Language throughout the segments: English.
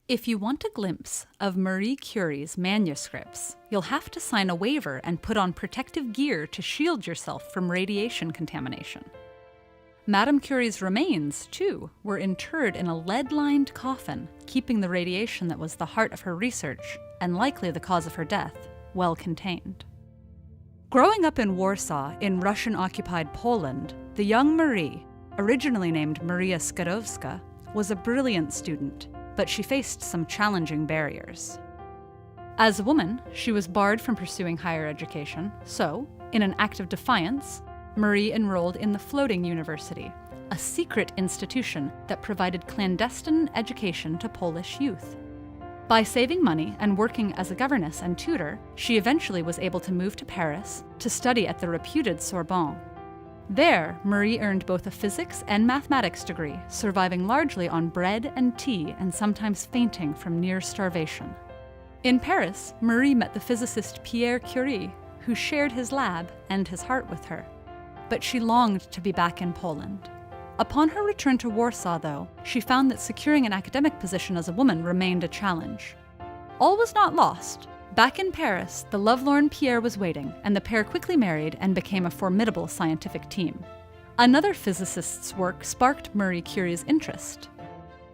If you want a glimpse of Marie Curie's manuscripts, you'll have to sign a waiver and put on protective gear to shield yourself from radiation contamination. Madame Curie's remains, too, were interred in a lead-lined coffin, keeping the radiation that was the heart of her research, and likely the cause of her death, well contained. Growing up in Warsaw, in Russian-occupied Poland, the young Marie, originally named Maria Skłodowska, was a brilliant student, but she faced some challenging barriers. As a woman, she was barred from pursuing higher education, so, in an act of defiance, Marie enrolled in the Floating University, a secret institution that provided clandestine education to Polish youth. By saving money and working as a governess and tutor, she eventually was able to move to Paris to study at the reputed Sorbonne. There, Marie earned both a physics and mathematics degree, surviving largely on bread and tea and sometimes fainting from near starvation. In Paris, Marie met the physicist Marie Curie, who shared his lab and his heart with her. But she longed to be back in Poland. Upon her return to Warsaw, though, she found that securing an academic position as a woman remained a challenge. All was not lost. Back in Paris, the lovelorn Pierre was waiting, and the pair quickly married and became a formidable scientific team. Another physicist's work sparked Marie Curie's interest.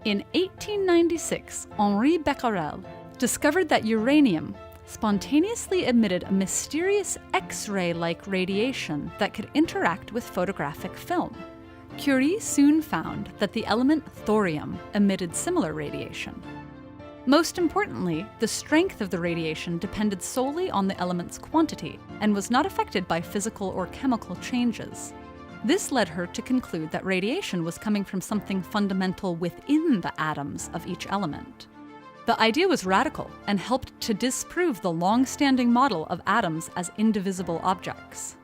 In 1896, Henri Becquerel discovered that uranium spontaneously emitted a mysterious X-ray-like radiation that could interact with photographic film. Curie soon found that the element thorium emitted similar radiation. Most importantly, the strength of the radiation depended solely on the element's quantity and was not affected by physical or chemical changes. This led her to conclude that radiation was coming from something fundamental within the atoms of each element. The idea was radical and helped to disprove the long-standing model of atoms as indivisible objects.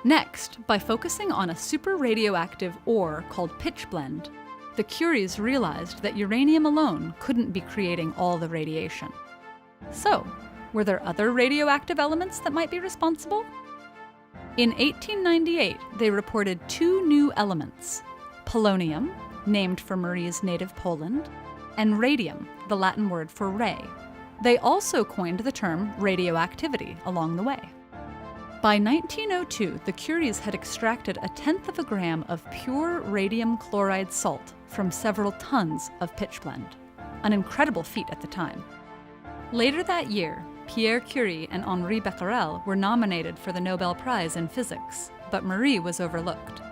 Next, by focusing on a super-radioactive ore called pitchblende, the Curies realized that uranium alone couldn't be creating all the radiation. So, were there other radioactive elements that might be responsible? In 1898, they reported two new elements: polonium, named for Marie's native Poland, and radium, the Latin word for ray. They also coined the term radioactivity along the way. By 1902, the Curies had extracted 1/10 of a gram of pure radium chloride salt from several tons of pitchblende, an incredible feat at the time. Later that year, Marie Curie and Henri Becquerel were nominated for the Nobel Prize in Physics, but Marie was overlooked.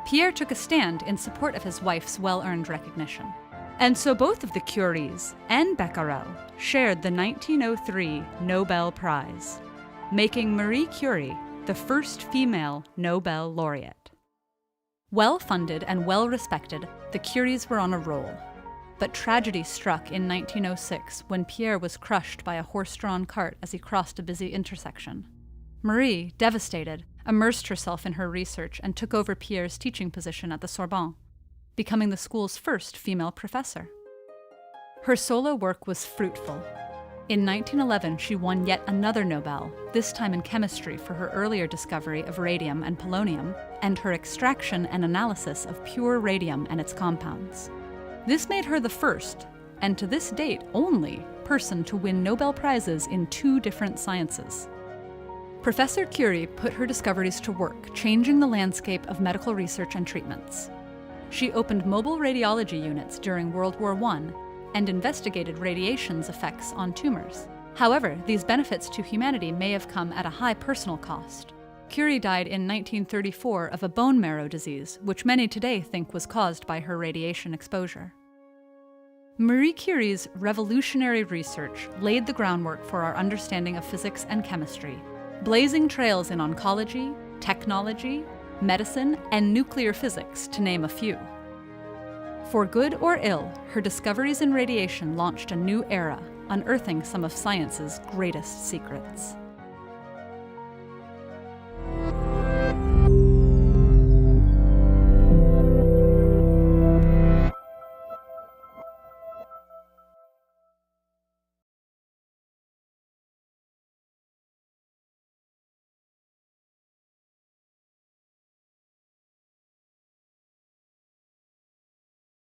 Pierre took a stand in support of his wife's well-earned recognition. And so both of the Curies and Becquerel shared the 1903 Nobel Prize, making Marie Curie the first female Nobel laureate. Well-funded and well-respected, the Curies were on a roll. But tragedy struck in 1906 when Pierre was crushed by a horse-drawn cart as he crossed a busy intersection. Marie, devastated, immersed herself in her research and took over Pierre's teaching position at the Sorbonne, becoming the school's first female professor. Her solo work was fruitful. In 1911, she won yet another Nobel, this time in chemistry for her earlier discovery of radium and polonium, and her extraction and analysis of pure radium and its compounds. This made her the first, and to this date only, person to win Nobel Prizes in 2 different sciences. Professor Curie put her discoveries to work, changing the landscape of medical research and treatments. She opened mobile radiology units during World War I and investigated radiation's effects on tumors. However, these benefits to humanity may have come at a high personal cost. Curie died in 1934 of a bone marrow disease, which many today think was caused by her radiation exposure. Marie Curie's revolutionary research laid the groundwork for our understanding of physics and chemistry, blazing trails in oncology, technology, medicine, and nuclear physics, to name a few. For good or ill, her discoveries in radiation launched a new era, unearthing some of science's greatest secrets.